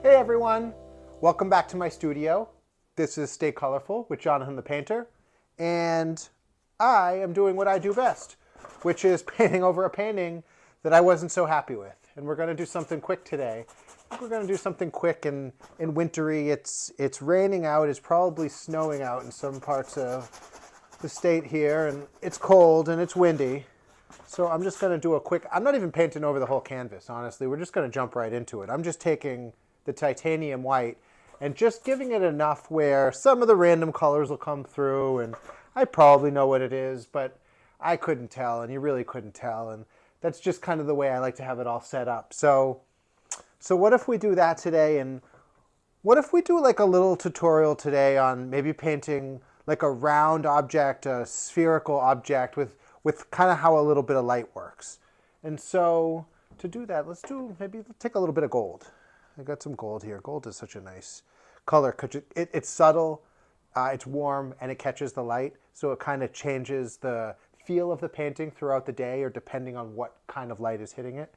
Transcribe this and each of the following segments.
Hey everyone, welcome back to my studio. This is Stay Colorful with Jonathan the Painter, and I am doing what I do best, which is painting over a painting that I wasn't so happy with. And we're going to do something quick today. I think we're going to do something quick and wintry. It's raining out, it's probably snowing out in some parts of the state here, and it's cold and it's windy. So I'm just going to do a quick, I'm not even painting over the whole canvas, honestly. We're just going to jump right into it. I'm just taking the titanium white and just giving it enough where some of the random colors will come through, and I probably know what it is, but I couldn't tell, and you really couldn't tell, and that's just kind of the way I like to have it all set up. So what if we do that today, and what if we do like a little tutorial today on maybe painting like a round object, a spherical object with kind of how a little bit of light works. And so to do that, let's take a little bit of gold. I got some gold here. Gold is such a nice color because it's subtle, it's warm, and it catches the light. So it kind of changes the feel of the painting throughout the day or depending on what kind of light is hitting it.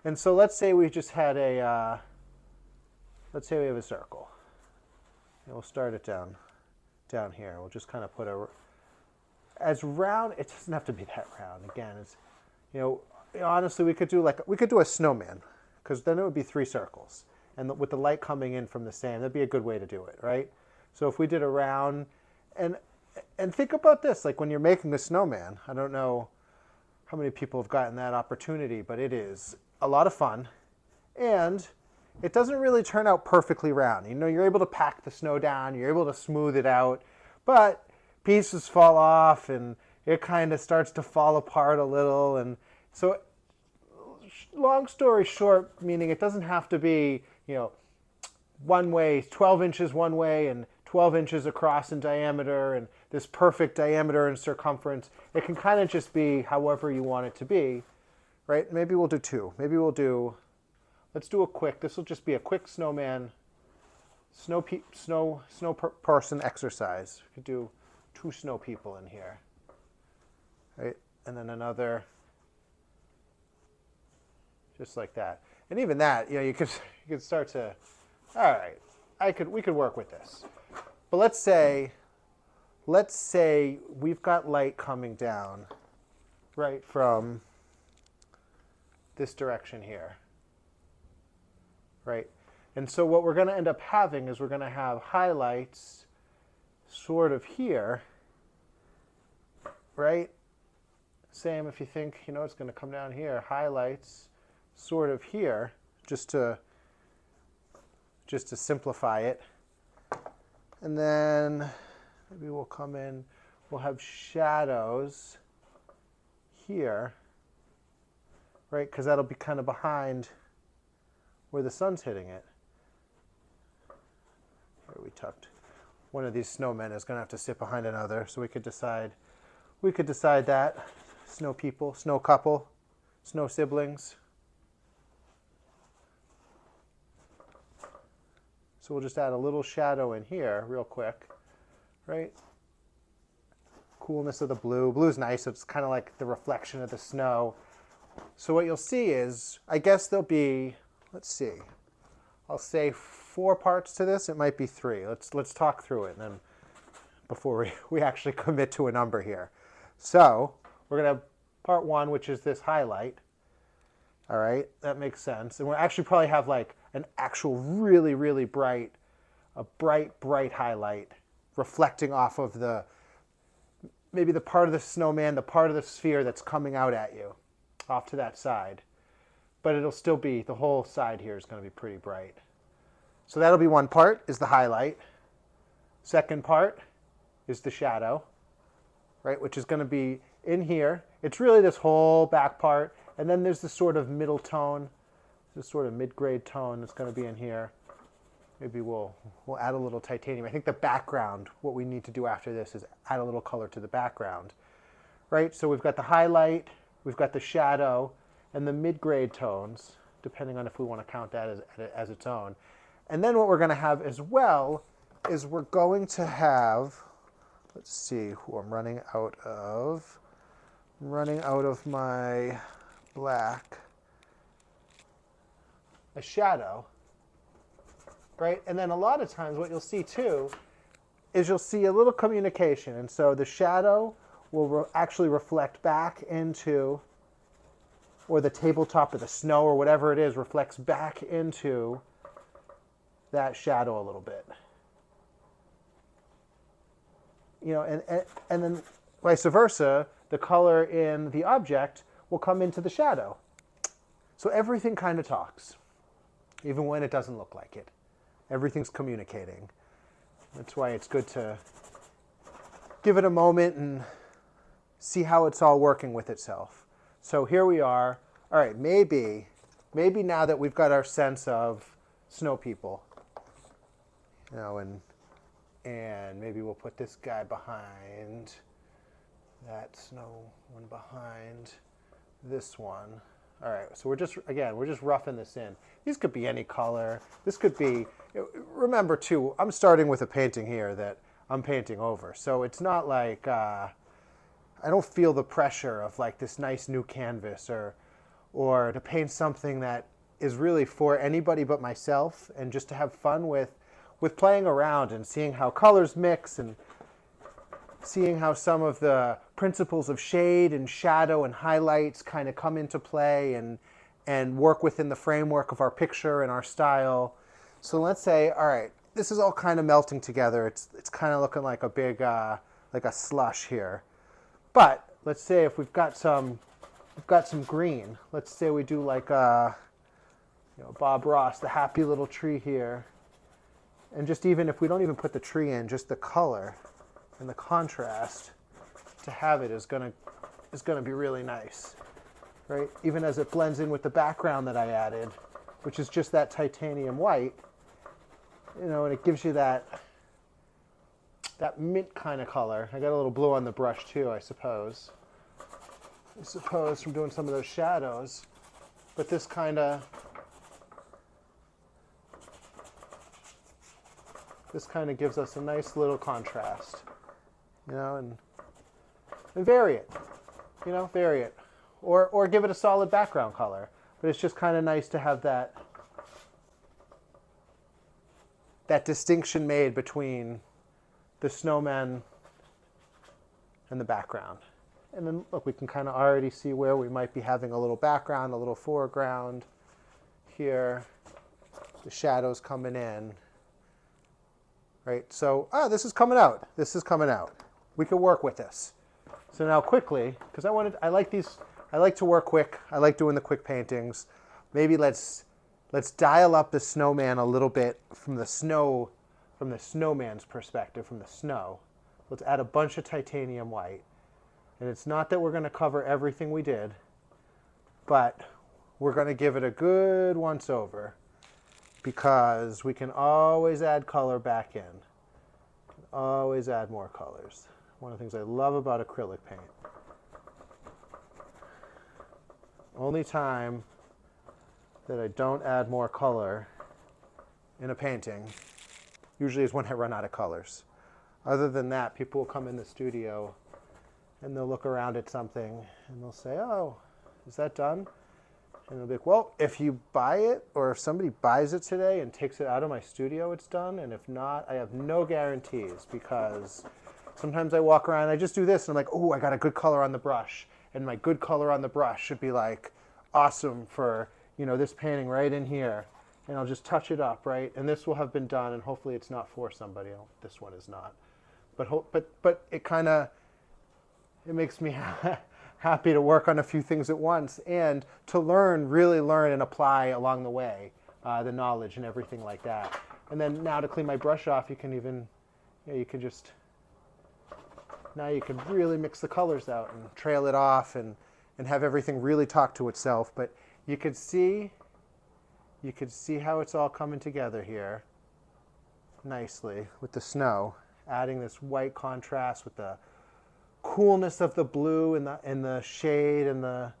And so let's say we just had let's say we have a circle. And we'll start it down here. We'll just kind of put as round, it doesn't have to be that round. Again, it's, honestly, we could do a snowman, because then it would be 3 circles. And with the light coming in from the sand, that'd be a good way to do it, right? So if we did a round, and think about this, like when you're making a snowman, I don't know how many people have gotten that opportunity, but it is a lot of fun. And it doesn't really turn out perfectly round. You're able to pack the snow down, you're able to smooth it out, but pieces fall off and it kind of starts to fall apart a little. And so long story short, meaning it doesn't have to be, one way, 12 inches one way and 12 inches across in diameter and this perfect diameter and circumference. It can kind of just be however you want it to be, right? Maybe we'll do 2. Let's do this will just be a quick snowman, snow person exercise. We could do 2 snow people in here, right? And then another, just like that. And even that, you could start to, all right, we could work with this. But let's say we've got light coming down right from this direction here, right? And so what we're going to end up having is we're going to have highlights sort of here, right? Same if you think, it's going to come down here, highlights sort of here, just to simplify it. And then maybe we'll come in, we'll have shadows here, right? Because that'll be kind of behind where the sun's hitting it. Where are we tucked? One of these snowmen is going to have to sit behind another, so we could decide that. Snow people, snow couple, snow siblings. So we'll just add a little shadow in here real quick, right? Coolness of the blue. Blue's nice. It's kind of like the reflection of the snow. So what you'll see is, I guess there'll be, let's see, I'll say 4 parts to this. It might be 3. Let's talk through it, and then before we actually commit to a number here. So we're going to have part 1, which is this highlight. All right, that makes sense. And we'll actually probably have like an actual really, really bright highlight reflecting off of maybe the part of the snowman, the part of the sphere that's coming out at you off to that side. But it'll still be, the whole side here is going to be pretty bright. So that'll be one part, is the highlight. Second part is the shadow, right, which is going to be in here. It's really this whole back part. And then there's this sort of middle tone, this sort of mid-grade tone that's going to be in here. Maybe we'll add a little titanium. I think the background, what we need to do after this is add a little color to the background, right? So we've got the highlight, we've got the shadow, and the mid-grade tones, depending on if we want to count that as its own. And then what we're going to have as well is we're going to have, let's see who I'm running out of. I'm running out of my black. A shadow right? And then a lot of times what you'll see too is you'll see a little communication. And so the shadow will actually reflect back into, or the tabletop or the snow or whatever it is reflects back into that shadow a little bit. You know, and then vice versa, the color in the object will come into the shadow. So everything kind of talks, even when it doesn't look like it. Everything's communicating. That's why it's good to give it a moment and see how it's all working with itself. So here we are. All right, maybe now that we've got our sense of snow people, you know, and maybe we'll put this guy behind that snow one behind this one. All right, so we're just roughing this in. These could be any color. This could be, remember too, I'm starting with a painting here that I'm painting over. So it's not like, I don't feel the pressure of like this nice new canvas or to paint something that is really for anybody but myself, and just to have fun with playing around and seeing how colors mix and seeing how some of the principles of shade and shadow and highlights kind of come into play and work within the framework of our picture and our style. So let's say, all right, this is all kind of melting together. It's kind of looking like a big, like a slush here. But let's say if we've got some green. Let's say we do like Bob Ross, the happy little tree here. And just even if we don't even put the tree in, just the color and the contrast to have it is gonna be really nice, right? Even as it blends in with the background that I added, which is just that titanium white, you know, and it gives you that mint kind of color. I got a little blue on the brush too, I suppose from doing some of those shadows, but this kind of gives us a nice little contrast, you know, and vary it, or give it a solid background color. But it's just kind of nice to have that distinction made between the snowman and the background. And then look, we can kind of already see where we might be having a little background, a little foreground here, the shadows coming in. Right, so, this is coming out. This is coming out. We can work with this. So now quickly, because I like to work quick. I like doing the quick paintings. Maybe let's dial up the snowman a little bit from the snowman's perspective, from the snow. Let's add a bunch of titanium white. And it's not that we're going to cover everything we did, but we're going to give it a good once over, because we can always add color back in. Always add more colors. One of the things I love about acrylic paint. Only time that I don't add more color in a painting usually is when I run out of colors. Other than that, people will come in the studio and they'll look around at something and they'll say, oh, is that done? And they'll be like, well, if you buy it, or if somebody buys it today and takes it out of my studio, it's done. And if not, I have no guarantees, because sometimes I walk around and I just do this and I'm like, oh, I got a good color on the brush. And my good color on the brush should be like awesome for, this painting right in here. And I'll just touch it up, right? And this will have been done, and hopefully it's not for somebody. This one is not. But it makes me happy to work on a few things at once, and to really learn and apply along the way the knowledge and everything like that. And then now to clean my brush off, you can really mix the colors out and trail it off and have everything really talk to itself. But you could see how it's all coming together here nicely with the snow, adding this white contrast with the coolness of the blue and the shade and the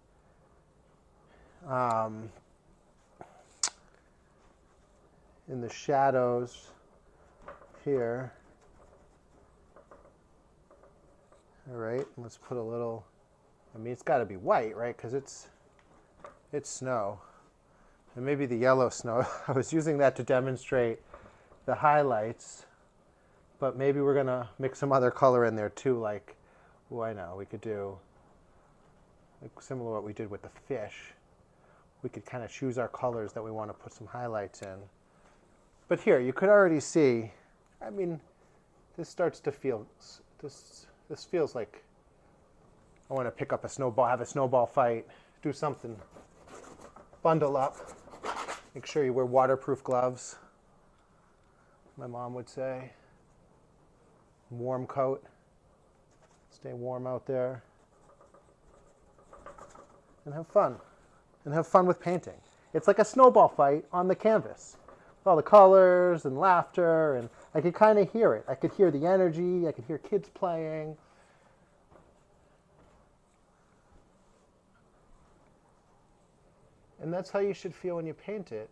in the shadows here. All right, let's put a little, it's got to be white, right? Because it's snow. And maybe the yellow snow. I was using that to demonstrate the highlights, but maybe we're gonna mix some other color in there too, like, oh, I know, we could do like similar to what we did with the fish. We could kind of choose our colors that we want to put some highlights in. But here, you could already see, I mean, this starts to feel, this feels like I want to pick up a snowball, have a snowball fight, do something. Bundle up. Make sure you wear waterproof gloves, my mom would say. Warm coat. Stay warm out there. And have fun. And have fun with painting. It's like a snowball fight on the canvas. With all the colors and laughter, and I could kind of hear it. I could hear the energy. I could hear kids playing. And that's how you should feel when you paint it.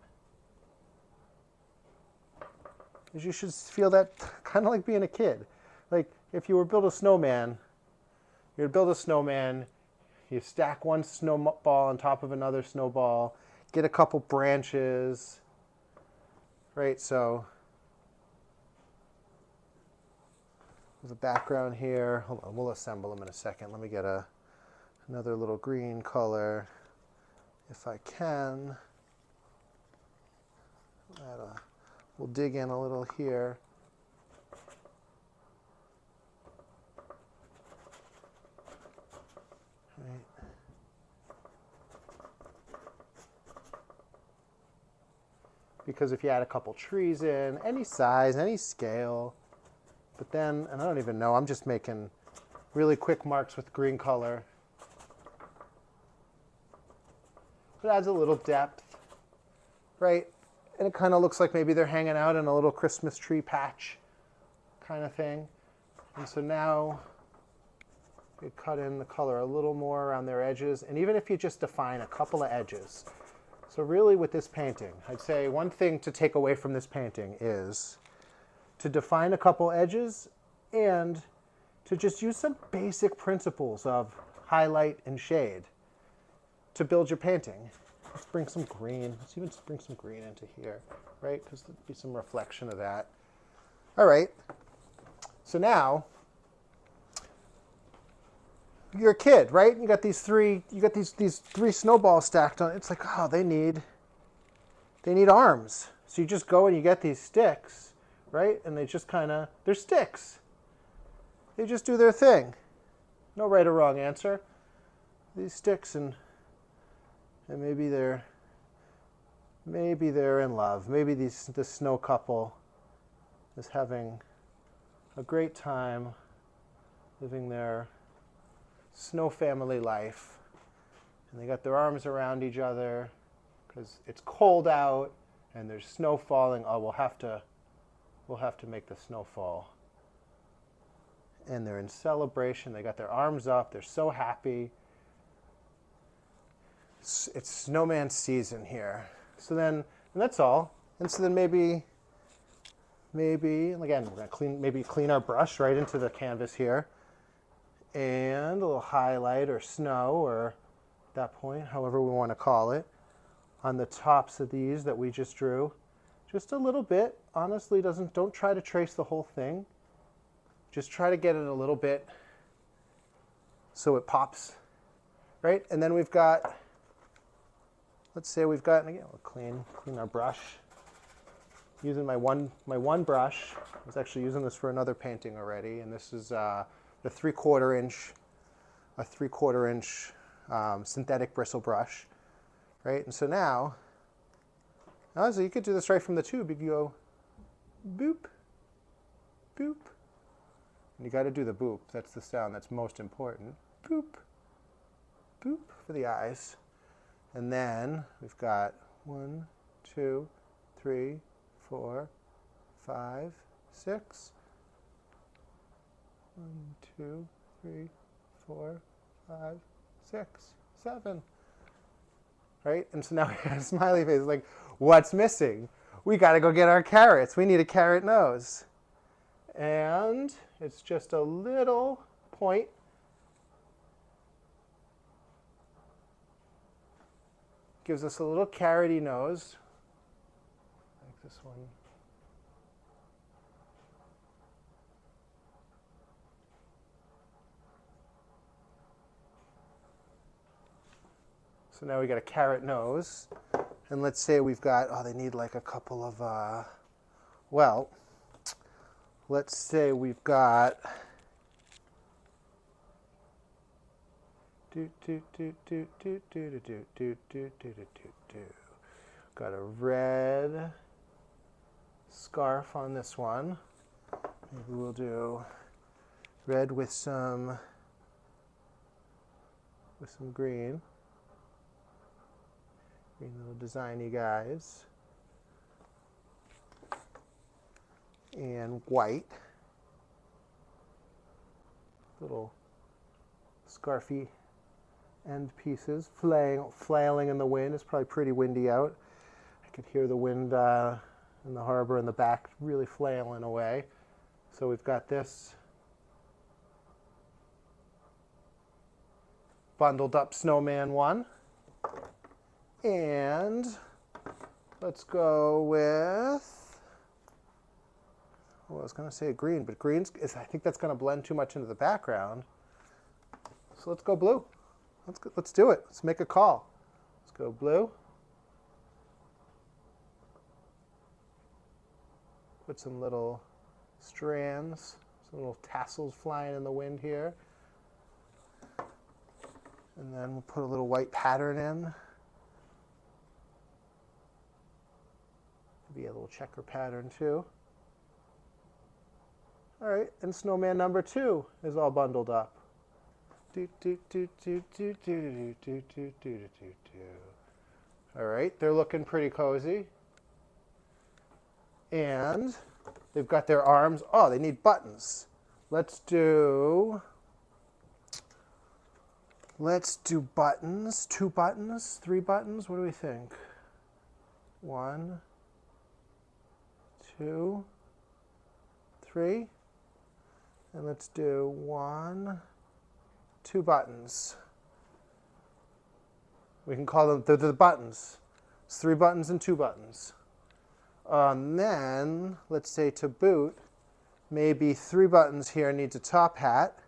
Is you should feel that kind of like being a kid. Like if you were build a snowman, you'd build a snowman, you stack one snowball on top of another snowball, get a couple branches, right? So there's a background here. Hold on, we'll assemble them in a second. Let me get another little green color. If I can, we'll dig in a little here. Right. Because if you add a couple trees in, any size, any scale, but then, and I don't even know, I'm just making really quick marks with green color. It adds a little depth, right? And it kind of looks like maybe they're hanging out in a little Christmas tree patch kind of thing. And so now you cut in the color a little more around their edges. And even if you just define a couple of edges. So really with this painting, I'd say one thing to take away from this painting is to define a couple edges and to just use some basic principles of highlight and shade to build your painting. Let's bring some green. Let's even bring some green into here, right? Because there'll be some reflection of that. All right. So now you're a kid, right? You got these three snowballs stacked on. It's like, oh, they need arms. So you just go and you get these sticks, right? And they just they're sticks. They just do their thing. No right or wrong answer. These sticks and maybe they're in love. Maybe this snow couple is having a great time living their snow family life. And they got their arms around each other because it's cold out and there's snow falling. Oh, we'll have to make the snow fall. And they're in celebration. They got their arms up. They're so happy. It's snowman season here. So then, and that's all. And so then maybe, again, we're gonna clean our brush right into the canvas here. And a little highlight or snow, or at that point, however we want to call it, on the tops of these that we just drew. Just a little bit. Honestly, don't try to trace the whole thing. Just try to get it a little bit so it pops, right? And then we've got, let's say we've got, and again, we'll clean our brush. Using my one brush. I was actually using this for another painting already, and this is the 3/4 inch synthetic bristle brush, right? And so now, honestly, you could do this right from the tube. You can go boop, boop. And you got to do the boop. That's the sound that's most important. Boop, boop for the eyes. And then we've got 1, 2, 3, 4, 5, 6. 1, 2, 3, 4, 5, 6, 7. Right? And so now we have a smiley face. Like, what's missing? We got to go get our carrots. We need a carrot nose. And it's just a little point. Gives us a little carroty nose. Like this one. So now we got a carrot nose. And let's say we've got, oh, they need like a couple of, well, let's say we've got, got a red scarf on this one. Maybe we'll do red with some green. Green little designy guys. And white. Little scarfy end pieces flailing in the wind. It's probably pretty windy out. I could hear the wind in the harbor in the back really flailing away. So we've got this bundled up Snowman one. And let's go with, well, I was going to say green, but green's, I think that's going to blend too much into the background. So let's go blue. Let's do it. Let's make a call. Let's go blue. Put some little strands, some little tassels flying in the wind here. And then we'll put a little white pattern in. Maybe a little checker pattern too. All right, and Snowman number 2 is all bundled up. All right, they're looking pretty cozy. And they've got their arms. Oh, they need buttons. Let's do buttons. 2 buttons, 3 buttons. What do we think? 1, 2, 3. And let's do 1, 2 buttons. We can call them, they're the buttons. It's 3 buttons and 2 buttons. Then, let's say to boot, maybe 3 buttons here needs a top hat,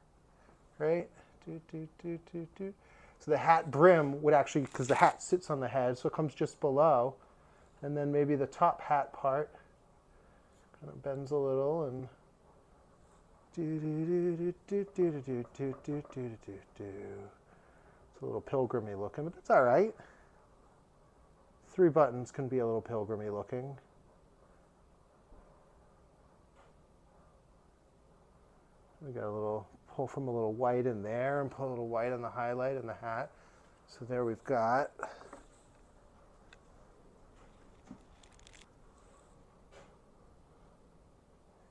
right? So the hat brim would actually, because the hat sits on the head, so it comes just below. And then maybe the top hat part kind of bends a little and it's a little pilgrimy looking, but that's all right. 3 buttons can be a little pilgrimy looking. We got a little pull from a little white in there and put a little white on the highlight and the hat. So there we've got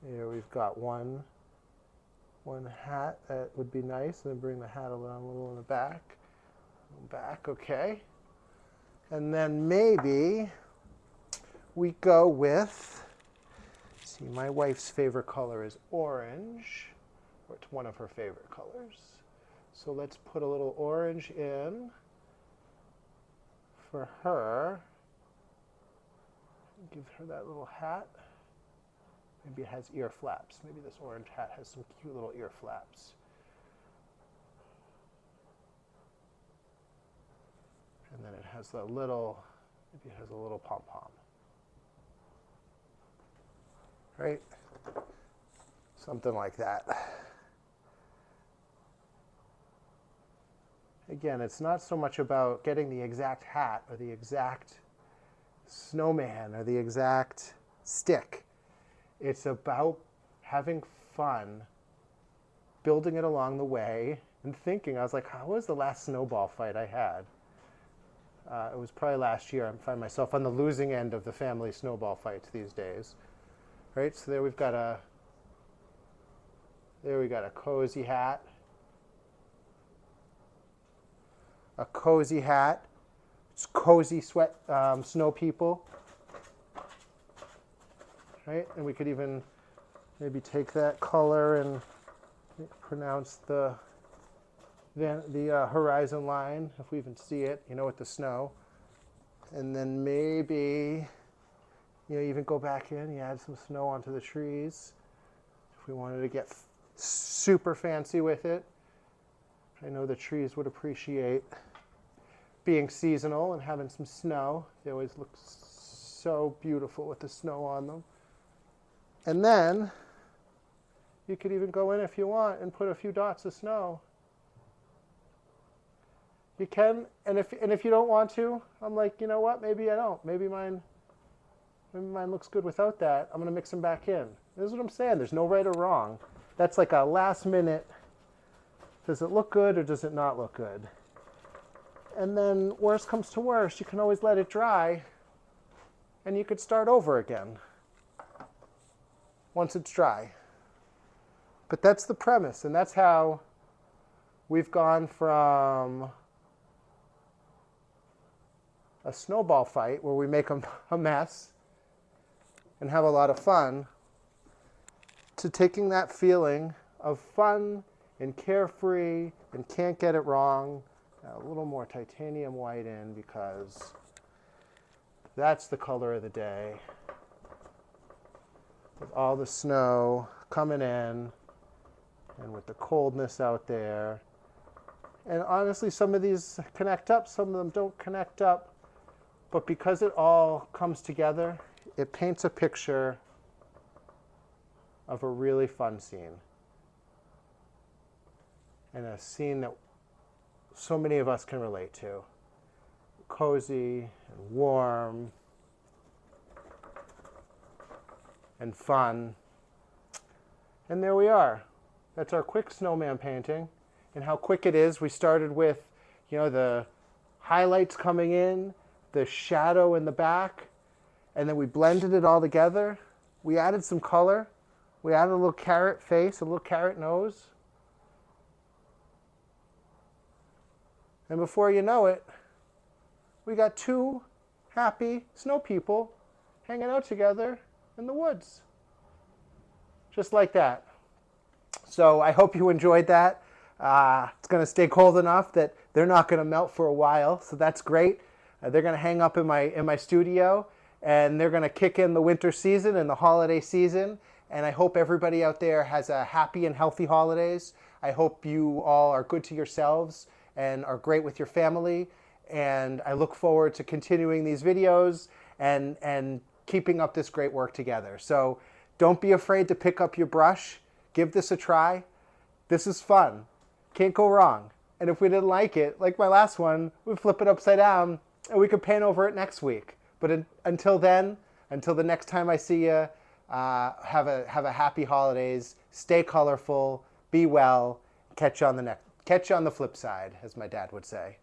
here we've got one hat that would be nice, and then bring the hat around a little in the back. Okay. And then maybe we go with, see, my wife's favorite color is orange, or it's one of her favorite colors. So let's put a little orange in for her. Give her that little hat. Maybe it has ear flaps. Maybe this orange hat has some cute little ear flaps. And then it has a little, maybe it has a little pom-pom. Right? Something like that. Again, it's not so much about getting the exact hat or the exact snowman or the exact stick. It's about having fun, building it along the way, and thinking. I was like, how was the last snowball fight I had? It was probably last year. I find myself on the losing end of the family snowball fights these days. Right, so there we got a cozy hat. A cozy hat. It's cozy sweat snow people. Right, and we could even maybe take that color and pronounce the horizon line, if we even see it, with the snow. And then maybe, even go back in, you add some snow onto the trees. If we wanted to get super fancy with it, I know the trees would appreciate being seasonal and having some snow. They always look so beautiful with the snow on them. And then you could even go in if you want and put a few dots of snow. You can, and if you don't want to, I'm like, you know what? Maybe I don't. Maybe mine looks good without that. I'm gonna mix them back in. This is what I'm saying. There's no right or wrong. That's like a last minute. Does it look good or does it not look good? And then worst comes to worst, you can always let it dry, and you could start over again once it's dry. But that's the premise, and that's how we've gone from a snowball fight where we make a mess and have a lot of fun, to taking that feeling of fun and carefree and can't get it wrong. A little more titanium white in because that's the color of the day. With all the snow coming in and with the coldness out there. And honestly, some of these connect up, some of them don't connect up. But because it all comes together, it paints a picture of a really fun scene. And a scene that so many of us can relate to. Cozy and warm and fun. And there we are. That's our quick snowman painting. And how quick it is. We started with, the highlights coming in, the shadow in the back, and then we blended it all together. We added some color. We added a little carrot face, a little carrot nose. And before you know it, we got two happy snow people hanging out together in the woods. Just like that. So I hope you enjoyed that. It's going to stay cold enough that they're not going to melt for a while, so that's great. They're going to hang up in my studio, and they're going to kick in the winter season and the holiday season. And I hope everybody out there has a happy and healthy holidays. I hope you all are good to yourselves and are great with your family. And I look forward to continuing these videos and keeping up this great work together. So don't be afraid to pick up your brush. Give this a try. This is fun. Can't go wrong. And if we didn't like it, like my last one, we flip it upside down and we could paint over it next week. But until then, until the next time I see you, have a happy holidays. Stay colorful. Be well. Catch you on the flip side, as my dad would say.